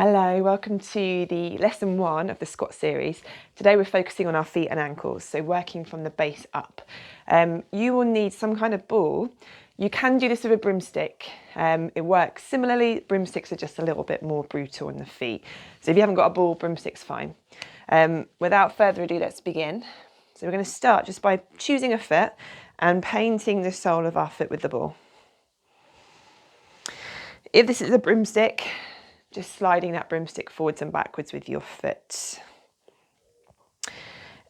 Hello, welcome to the lesson 1 of the squat series. Today we're focusing on our feet and ankles, so working from the base up. You will need some kind of ball. You can do this with a broomstick. It works similarly. Broomsticks are just a little bit more brutal on the feet. So if you haven't got a ball, broomstick's fine. Without further ado, let's begin. So we're going to start just by choosing a foot and painting the sole of our foot with the ball. If this is a broomstick, just sliding that broomstick forwards and backwards with your foot.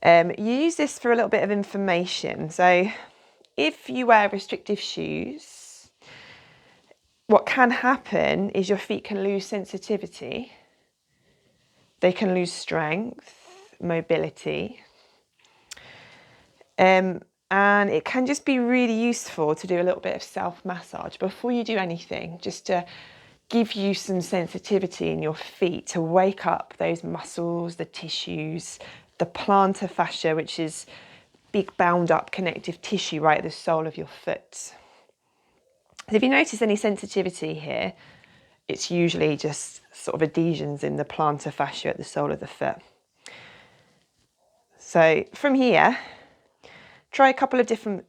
Use this for a little bit of information. So if you wear restrictive shoes, what can happen is your feet can lose sensitivity. They can lose strength, mobility. And it can just be really useful to do a little bit of self-massage before you do anything, just to give you some sensitivity in your feet to wake up those muscles, the tissues, the plantar fascia, which is big bound up connective tissue right at the sole of your foot. So if you notice any sensitivity here, it's usually just sort of adhesions in the plantar fascia at the sole of the foot. So from here, try a couple of different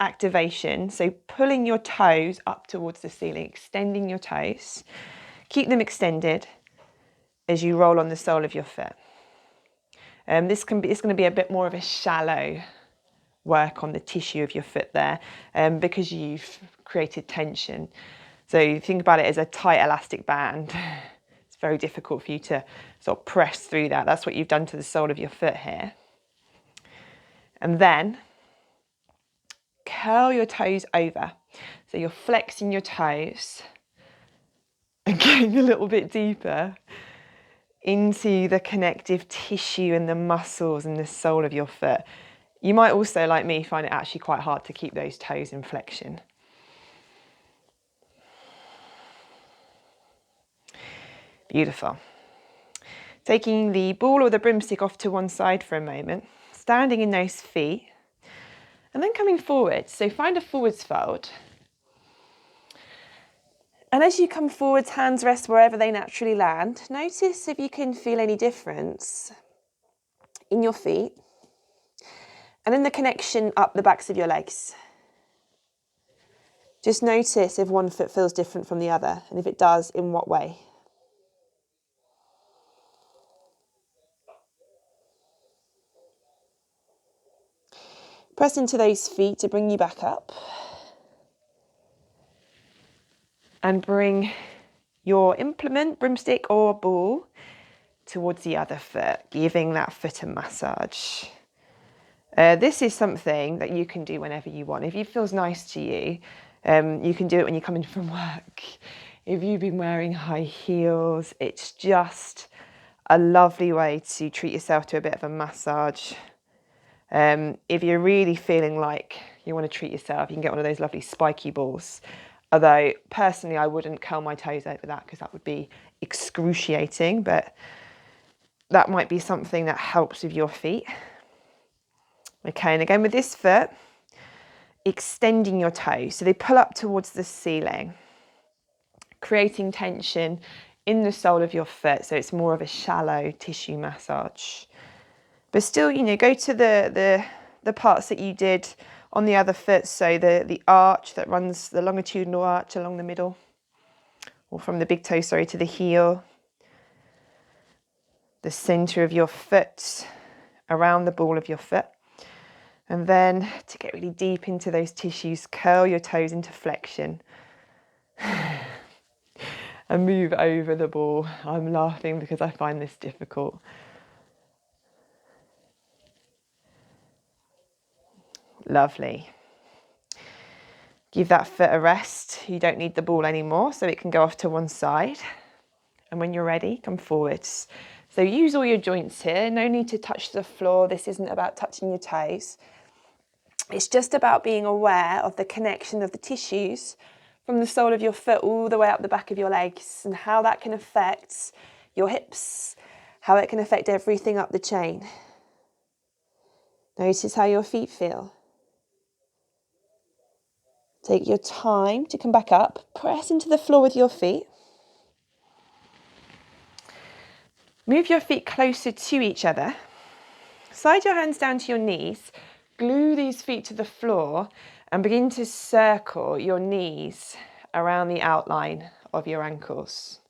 activation. So pulling your toes up towards the ceiling, extending your toes. Keep them extended as you roll on the sole of your foot. It's going to be a bit more of a shallow work on the tissue of your foot there because you've created tension. So you think about it as a tight elastic band. It's very difficult for you to sort of press through that. That's what you've done to the sole of your foot here. And then curl your toes over. So you're flexing your toes and getting a little bit deeper into the connective tissue and the muscles and the sole of your foot. You might also, like me, find it actually quite hard to keep those toes in flexion. Beautiful. Taking the ball or the broomstick off to one side for a moment, standing in those feet, and then coming forward. So find a forwards fold. And as you come forwards, hands rest wherever they naturally land. Notice if you can feel any difference in your feet and in the connection up the backs of your legs. Just notice if one foot feels different from the other, and if it does, in what way. Press into those feet to bring you back up. And bring your implement, broomstick or ball, towards the other foot, giving that foot a massage. This is something that you can do whenever you want. If it feels nice to you, you can do it when you come in from work. If you've been wearing high heels, it's just a lovely way to treat yourself to a bit of a massage. If you're really feeling like you want to treat yourself, you can get one of those lovely spiky balls. Although, personally, I wouldn't curl my toes over that because that would be excruciating, but that might be something that helps with your feet. Okay, and again with this foot, extending your toes. So they pull up towards the ceiling, creating tension in the sole of your foot. So it's more of a shallow tissue massage. But still, go to the parts that you did on the other foot, so the arch that runs, the longitudinal arch along the middle, or from the big toe, to the heel, the centre of your foot, around the ball of your foot. And then to get really deep into those tissues, curl your toes into flexion and move over the ball. I'm laughing because I find this difficult. Lovely. Give that foot a rest. You don't need the ball anymore, so it can go off to one side. And when you're ready, come forwards. So use all your joints here. No need to touch the floor. This isn't about touching your toes. It's just about being aware of the connection of the tissues from the sole of your foot all the way up the back of your legs, and how that can affect your hips, how it can affect everything up the chain. Notice how your feet feel. Take your time to come back up. Press into the floor with your feet. Move your feet closer to each other. Slide your hands down to your knees. Glue these feet to the floor and begin to circle your knees around the outline of your ankles.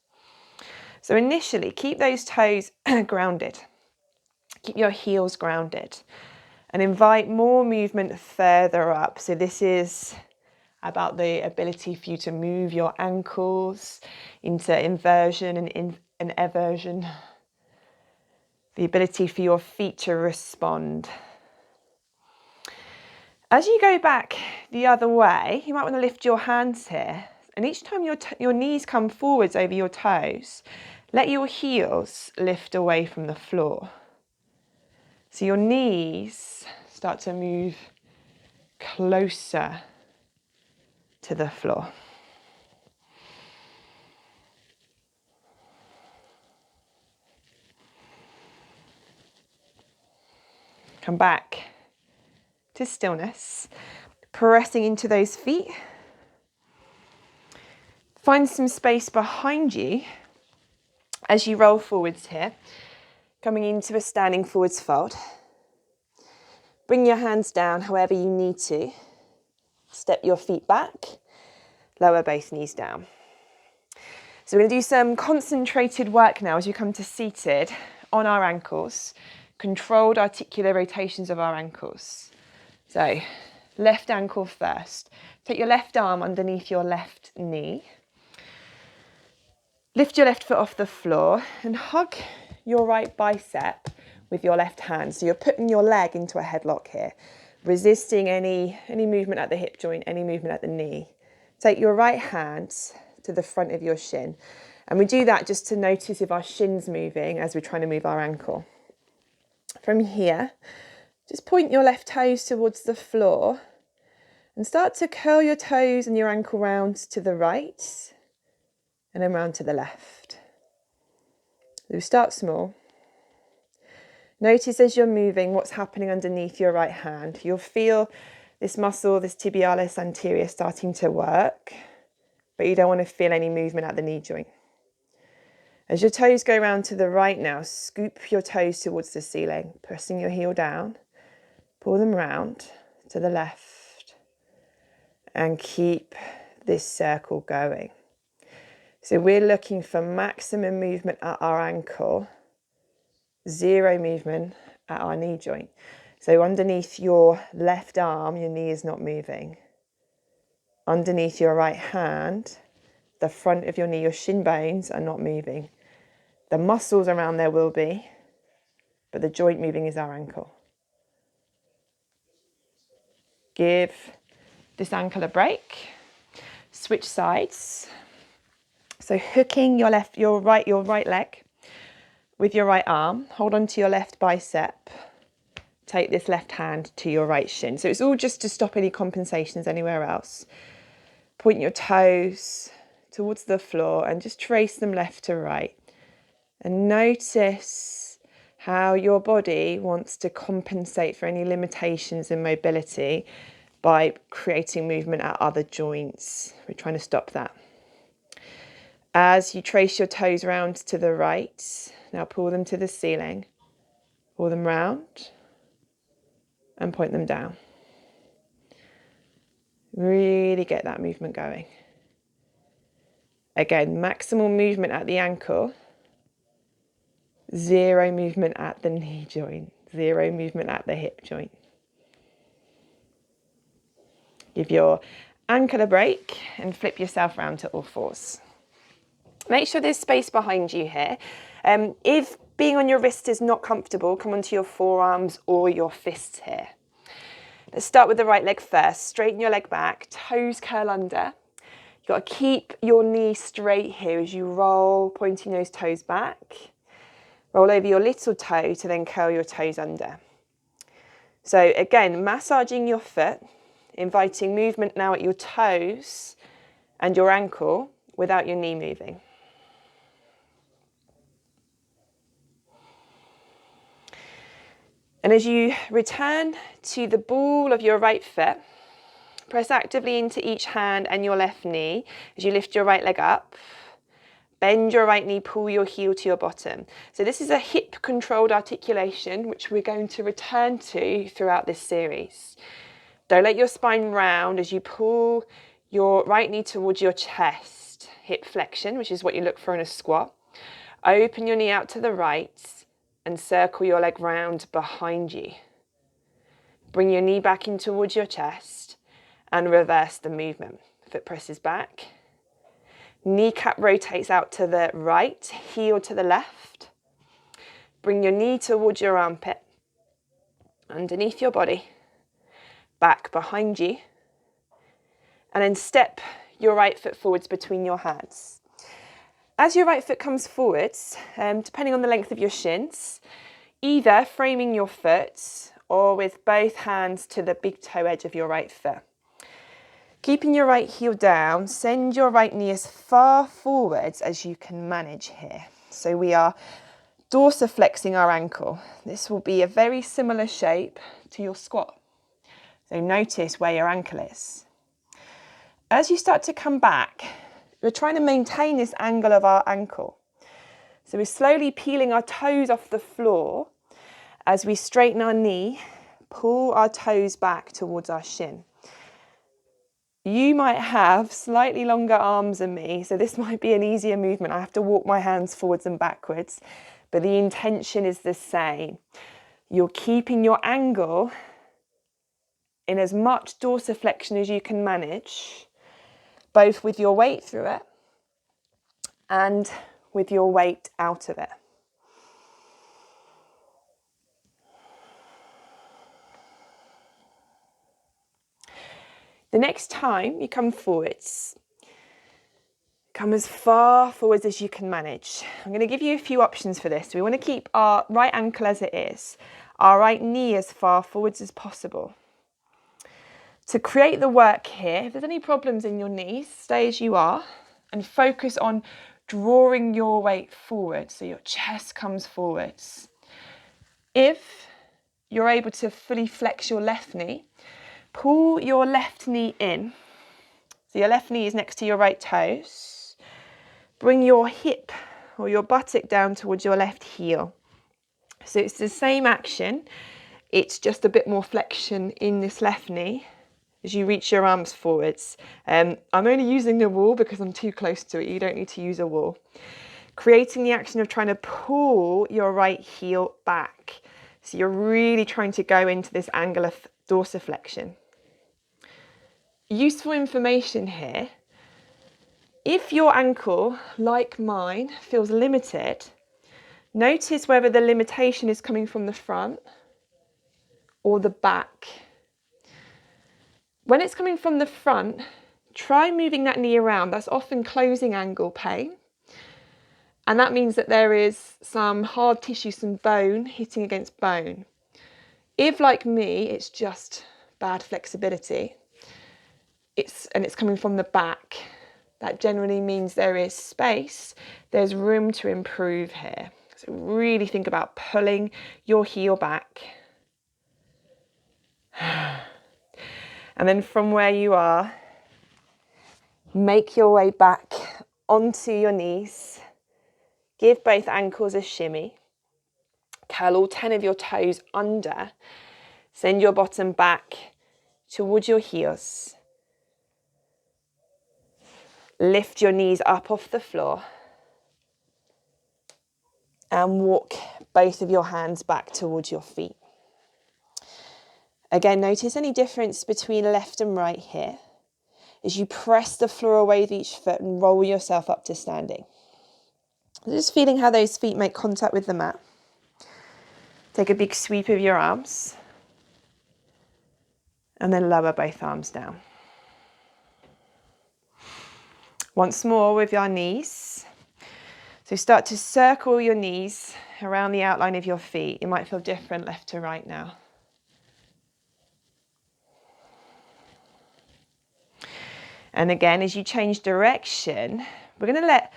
So initially, keep those toes grounded. Keep your heels grounded and invite more movement further up. So this is about the ability for you to move your ankles into inversion and eversion. The ability for your feet to respond. As you go back the other way, you might want to lift your hands here. And each time your knees come forwards over your toes, let your heels lift away from the floor. So your knees start to move closer to the floor. Come back to stillness, pressing into those feet. Find some space behind you as you roll forwards here, coming into a standing forwards fold. Bring your hands down however you need to. Step your feet back, lower both knees down. So we're going to do some concentrated work now as you come to seated on our ankles, controlled articular rotations of our ankles. So left ankle first. Take your left arm underneath your left knee. Lift your left foot off the floor and hug your right bicep with your left hand. So you're putting your leg into a headlock here, resisting any movement at the hip joint, any movement at the knee. Take your right hand to the front of your shin. And we do that just to notice if our shin's moving as we're trying to move our ankle. From here, just point your left toes towards the floor and start to curl your toes and your ankle round to the right and then round to the left. So we start small. Notice as you're moving what's happening underneath your right hand. You'll feel this muscle, this tibialis anterior starting to work, but you don't want to feel any movement at the knee joint. As your toes go round to the right now, scoop your toes towards the ceiling, pressing your heel down, pull them round to the left, and keep this circle going. So we're looking for maximum movement at our ankle, zero movement at our knee joint. So underneath your left arm, your knee is not moving. Underneath your right hand, the front of your knee, your shin bones are not moving. The muscles around there will be, but the joint moving is our ankle. Give this ankle a break. Switch sides. So hooking your right leg with your right arm. Hold on to your left bicep. Take this left hand to your right shin. So it's all just to stop any compensations anywhere else. Point your toes towards the floor and just trace them left to right. And notice how your body wants to compensate for any limitations in mobility by creating movement at other joints. We're trying to stop that. As you trace your toes round to the right, now pull them to the ceiling, pull them round and point them down. Really get that movement going. Again, maximal movement at the ankle, zero movement at the knee joint, zero movement at the hip joint. Give your ankle a break and flip yourself round to all fours. Make sure there's space behind you here. If being on your wrist is not comfortable, come onto your forearms or your fists here. Let's start with the right leg first. Straighten your leg back, toes curl under. You've got to keep your knee straight here as you roll, pointing those toes back. Roll over your little toe to then curl your toes under. So again, massaging your foot, inviting movement now at your toes and your ankle without your knee moving. And as you return to the ball of your right foot, press actively into each hand and your left knee as you lift your right leg up. Bend your right knee, pull your heel to your bottom. So this is a hip controlled articulation, which we're going to return to throughout this series. Don't let your spine round as you pull your right knee towards your chest. Hip flexion, which is what you look for in a squat. Open your knee out to the right and circle your leg round behind you. Bring your knee back in towards your chest and reverse the movement. Foot presses back. Kneecap rotates out to the right, heel to the left. Bring your knee towards your armpit, underneath your body, back behind you. And then step your right foot forwards between your hands. As your right foot comes forwards, depending on the length of your shins, either framing your foot or with both hands to the big toe edge of your right foot. Keeping your right heel down, send your right knee as far forwards as you can manage here. So we are dorsiflexing our ankle. This will be a very similar shape to your squat. So notice where your ankle is. As you start to come back, we're trying to maintain this angle of our ankle. So we're slowly peeling our toes off the floor as we straighten our knee, pull our toes back towards our shin. You might have slightly longer arms than me, so this might be an easier movement. I have to walk my hands forwards and backwards, but the intention is the same. You're keeping your angle in as much dorsiflexion as you can manage, both with your weight through it and with your weight out of it. The next time you come forwards, come as far forwards as you can manage. I'm going to give you a few options for this. We want to keep our right ankle as it is, our right knee as far forwards as possible. To create the work here, if there's any problems in your knees, stay as you are and focus on drawing your weight forward so your chest comes forwards. If you're able to fully flex your left knee, pull your left knee in. So your left knee is next to your right toes. Bring your hip or your buttock down towards your left heel. So it's the same action, it's just a bit more flexion in this left knee as you reach your arms forwards. I'm only using the wall because I'm too close to it. You don't need to use a wall. Creating the action of trying to pull your right heel back. So you're really trying to go into this angle of dorsiflexion. Useful information here. If your ankle, like mine, feels limited, notice whether the limitation is coming from the front or the back. When it's coming from the front, try moving that knee around. That's often closing angle pain. And that means that there is some hard tissue, some bone hitting against bone. If, like me, it's just bad flexibility, and it's coming from the back, that generally means there is space, there's room to improve here. So really think about pulling your heel back. And then from where you are, make your way back onto your knees. Give both ankles a shimmy. Curl all 10 of your toes under. Send your bottom back towards your heels. Lift your knees up off the floor. And walk both of your hands back towards your feet. Again, notice any difference between left and right here as you press the floor away with each foot and roll yourself up to standing. Just feeling how those feet make contact with the mat. Take a big sweep of your arms and then lower both arms down. Once more with your knees. So start to circle your knees around the outline of your feet. It might feel different left to right now. And again, as you change direction, we're going to let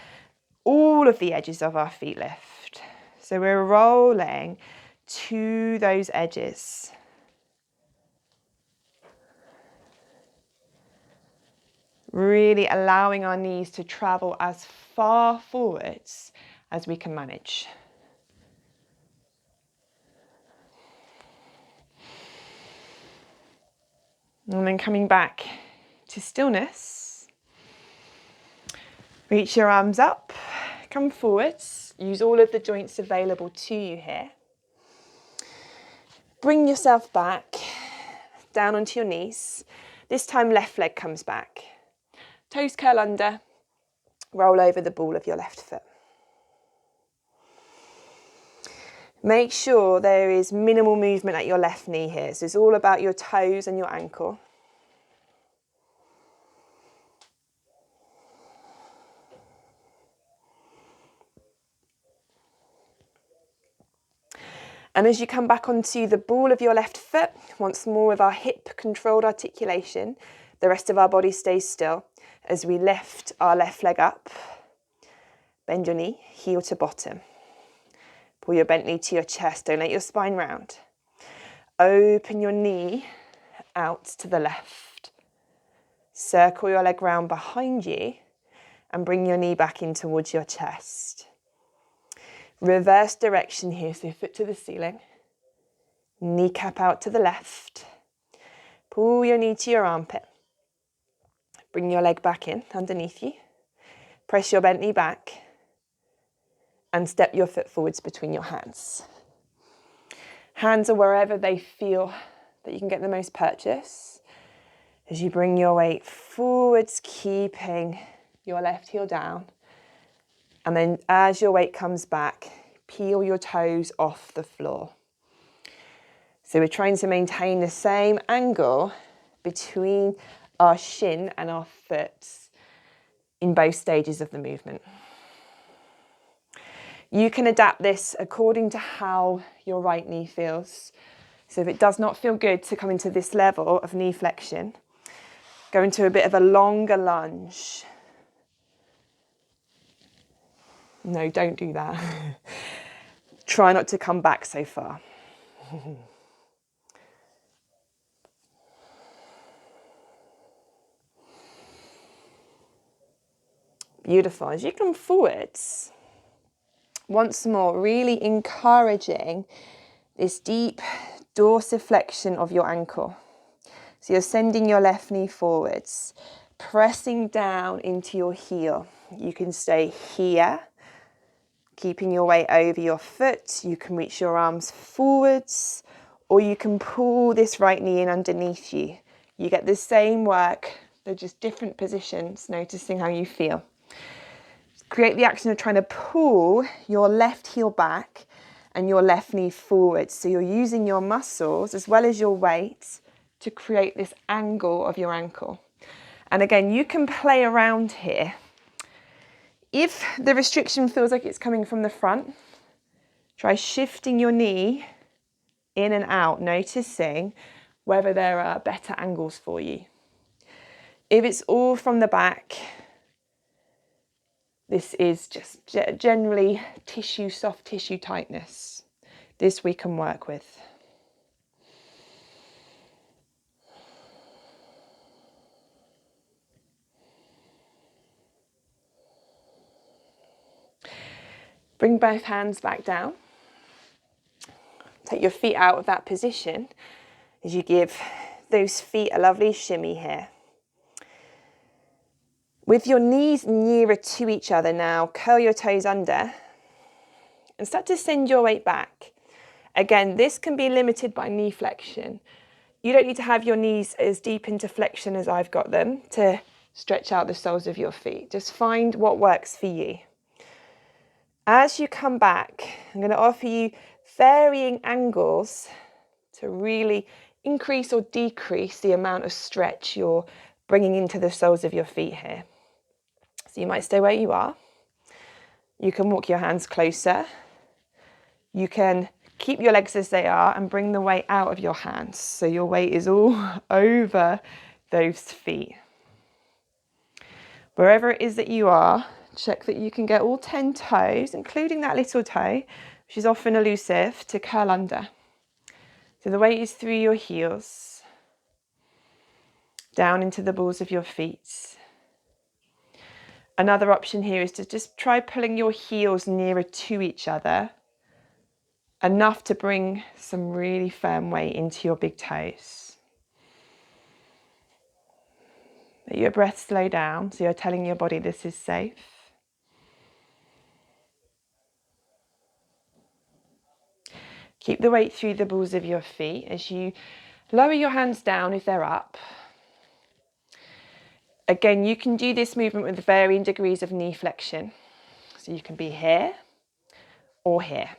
all of the edges of our feet lift. So we're rolling to those edges. Really allowing our knees to travel as far forwards as we can manage. And then coming back to stillness. Reach your arms up, come forwards, use all of the joints available to you here. Bring yourself back, down onto your knees. This time left leg comes back. Toes curl under, roll over the ball of your left foot. Make sure there is minimal movement at your left knee here. So it's all about your toes and your ankle. And as you come back onto the ball of your left foot, once more with our hip controlled articulation, the rest of our body stays still as we lift our left leg up. Bend your knee, heel to bottom. Pull your bent knee to your chest, don't let your spine round. Open your knee out to the left. Circle your leg round behind you and bring your knee back in towards your chest. Reverse direction here, so foot to the ceiling. Kneecap out to the left. Pull your knee to your armpit. Bring your leg back in underneath you. Press your bent knee back and step your foot forwards between your hands. Hands are wherever they feel that you can get the most purchase. As you bring your weight forwards, keeping your left heel down. And then as your weight comes back, peel your toes off the floor. So we're trying to maintain the same angle between our shin and our foot in both stages of the movement. You can adapt this according to how your right knee feels. So if it does not feel good to come into this level of knee flexion, go into a bit of a longer lunge. No, don't do that. Try not to come back so far. Beautiful. As you come forwards, once more, really encouraging this deep dorsiflexion of your ankle. So you're sending your left knee forwards, pressing down into your heel. You can stay here, keeping your weight over your foot. You can reach your arms forwards, or you can pull this right knee in underneath you. You get the same work, they're just different positions, noticing how you feel. Create the action of trying to pull your left heel back and your left knee forward. So you're using your muscles as well as your weight to create this angle of your ankle. And again, you can play around here. If the restriction feels like it's coming from the front, try shifting your knee in and out, noticing whether there are better angles for you. If it's all from the back, this is just generally tissue, soft tissue tightness. This we can work with. Bring both hands back down. Take your feet out of that position as you give those feet a lovely shimmy here. With your knees nearer to each other now, curl your toes under and start to send your weight back. Again, this can be limited by knee flexion. You don't need to have your knees as deep into flexion as I've got them to stretch out the soles of your feet. Just find what works for you. As you come back, I'm going to offer you varying angles to really increase or decrease the amount of stretch you're bringing into the soles of your feet here. So you might stay where you are. You can walk your hands closer. You can keep your legs as they are and bring the weight out of your hands. So your weight is all over those feet. Wherever it is that you are, check that you can get all 10 toes, including that little toe, which is often elusive, to curl under. So the weight is through your heels, down into the balls of your feet. Another option here is to just try pulling your heels nearer to each other, enough to bring some really firm weight into your big toes. Let your breath slow down, so you're telling your body this is safe. Keep the weight through the balls of your feet as you lower your hands down if they're up. Again, you can do this movement with varying degrees of knee flexion. So you can be here or here.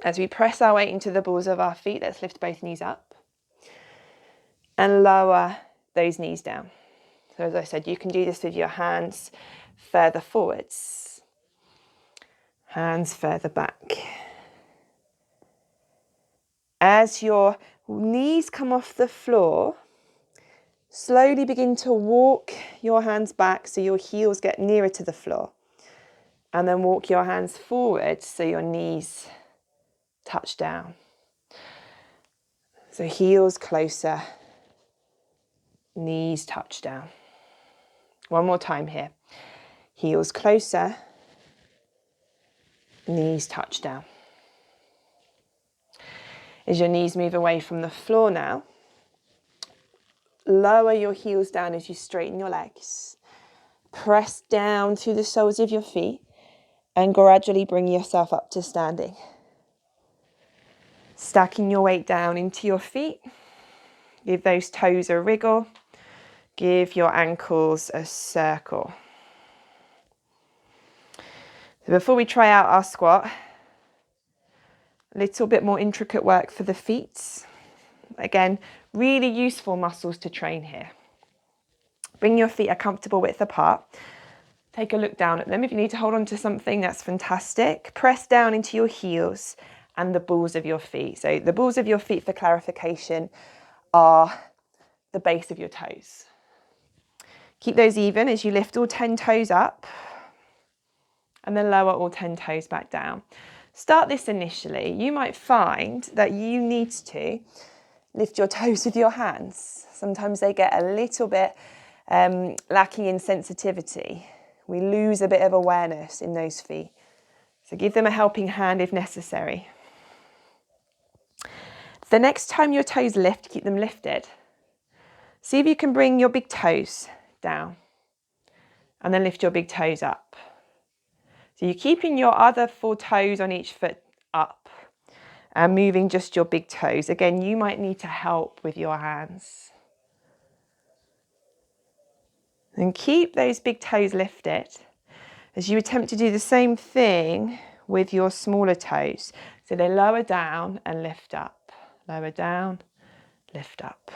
As we press our weight into the balls of our feet, let's lift both knees up and lower those knees down. So as I said, you can do this with your hands further forwards, hands further back. As your knees come off the floor, slowly begin to walk your hands back so your heels get nearer to the floor. And then walk your hands forward so your knees touch down. So heels closer, knees touch down. One more time here. Heels closer, knees touch down. As your knees move away from the floor now, lower your heels down as you straighten your legs. Press down through the soles of your feet and gradually bring yourself up to standing. Stacking your weight down into your feet. Give those toes a wriggle. Give your ankles a circle. So before we try out our squat, a little bit more intricate work for the feet. Again, really useful muscles to train here. Bring your feet a comfortable width apart. Take a look down at them. If you need to hold on to something, that's fantastic. Press down into your heels and the balls of your feet. So the balls of your feet, for clarification, are the base of your toes. Keep those even as you lift all 10 toes up and then lower all 10 toes back down. Start this initially. You might find that you need to lift your toes with your hands. Sometimes they get a little bit lacking in sensitivity. We lose a bit of awareness in those feet. So give them a helping hand if necessary. The next time your toes lift, keep them lifted. See if you can bring your big toes down and then lift your big toes up. So you're keeping your other 4 toes on each foot up and moving just your big toes. Again, you might need to help with your hands. And keep those big toes lifted as you attempt to do the same thing with your smaller toes. So they lower down and lift up. Lower down, lift up.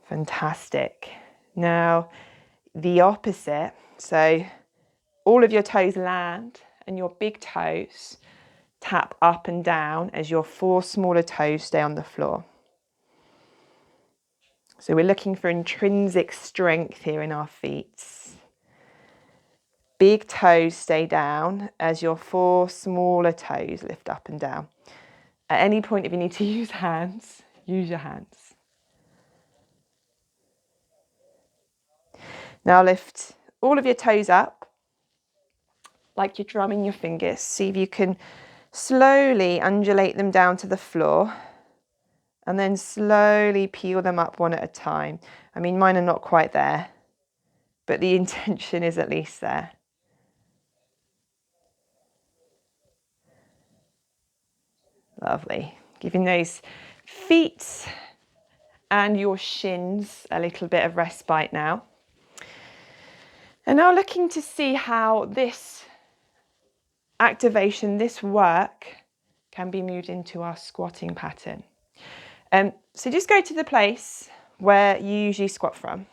Fantastic. Now, the opposite. So all of your toes land and your big toes tap up and down as your 4 smaller toes stay on the floor. So we're looking for intrinsic strength here in our feet. Big toes stay down as your 4 smaller toes lift up and down. At any point, if you need to use hands, use your hands. Now lift all of your toes up like you're drumming your fingers. See if you can slowly undulate them down to the floor and then slowly peel them up one at a time. I mean, mine are not quite there, but the intention is at least there. Lovely. Giving those feet and your shins a little bit of respite now. And now looking to see how this activation, this work, can be moved into our squatting pattern. So just go to the place where you usually squat from.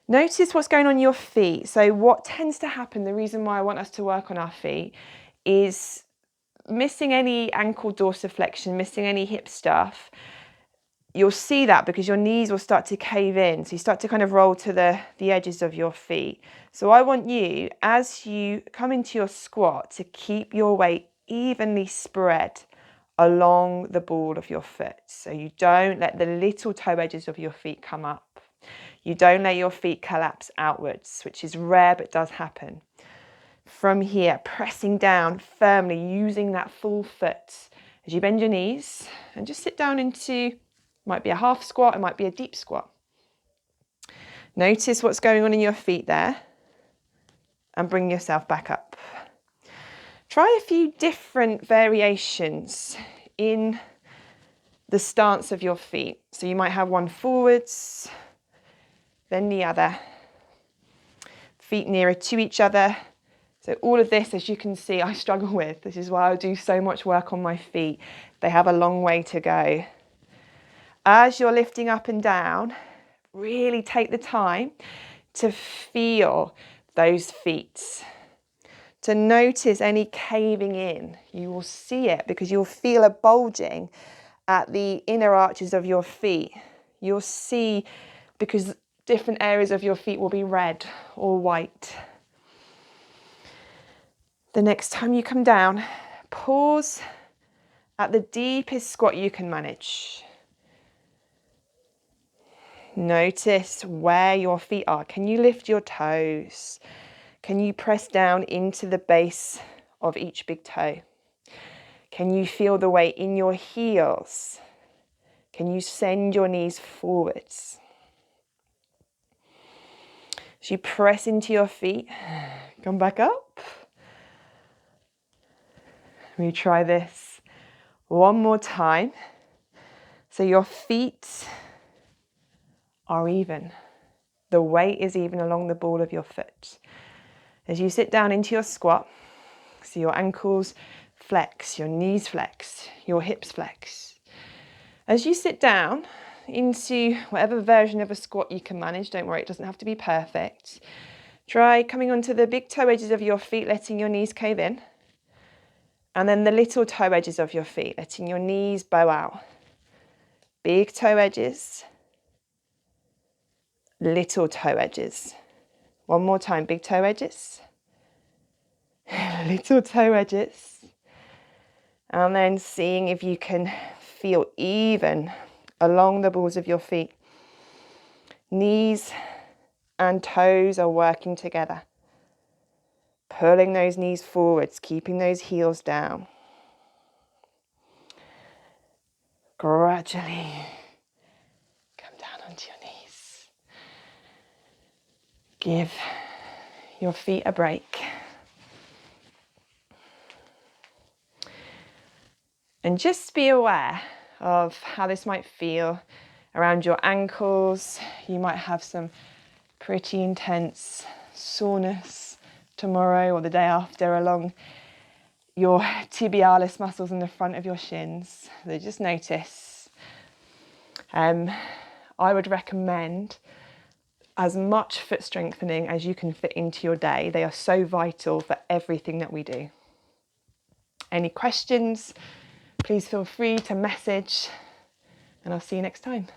Notice what's going on in your feet. So what tends to happen, the reason why I want us to work on our feet, is missing any ankle dorsiflexion, missing any hip stuff. You'll see that because your knees will start to cave in. So you start to kind of roll to the edges of your feet. So I want you, as you come into your squat, to keep your weight evenly spread along the ball of your foot. So you don't let the little toe edges of your feet come up. You don't let your feet collapse outwards, which is rare but does happen. From here, pressing down firmly, using that full foot as you bend your knees and just sit down into, might be a half squat, it might be a deep squat. Notice what's going on in your feet there and bring yourself back up. Try a few different variations in the stance of your feet. So you might have one forwards, then the other. Feet nearer to each other. So all of this, as you can see, I struggle with. This is why I do so much work on my feet. They have a long way to go. As you're lifting up and down, really take the time to feel those feet. To notice any caving in. You will see it because you'll feel a bulging at the inner arches of your feet. You'll see because different areas of your feet will be red or white. The next time you come down, pause at the deepest squat you can manage. Notice where your feet are. Can you lift your toes? Can you press down into the base of each big toe? Can you feel the weight in your heels? Can you send your knees forwards? As you press into your feet, come back up. We try this one more time. So your feet are even. The weight is even along the ball of your foot. As you sit down into your squat, so your ankles flex, your knees flex, your hips flex. As you sit down into whatever version of a squat you can manage, don't worry, it doesn't have to be perfect. Try coming onto the big toe edges of your feet, letting your knees cave in. And then the little toe edges of your feet, letting your knees bow out. Big toe edges, little toe edges. One more time, big toe edges, little toe edges. And then seeing if you can feel even along the balls of your feet. Knees and toes are working together. Pulling those knees forwards, keeping those heels down. Gradually come down onto your knees. Give your feet a break. And just be aware of how this might feel around your ankles. You might have some pretty intense soreness tomorrow or the day after along your tibialis muscles in the front of your shins. So just notice. I would recommend as much foot strengthening as you can fit into your day. They are so vital for everything that we do. Any questions? Please feel free to message, and I'll see you next time.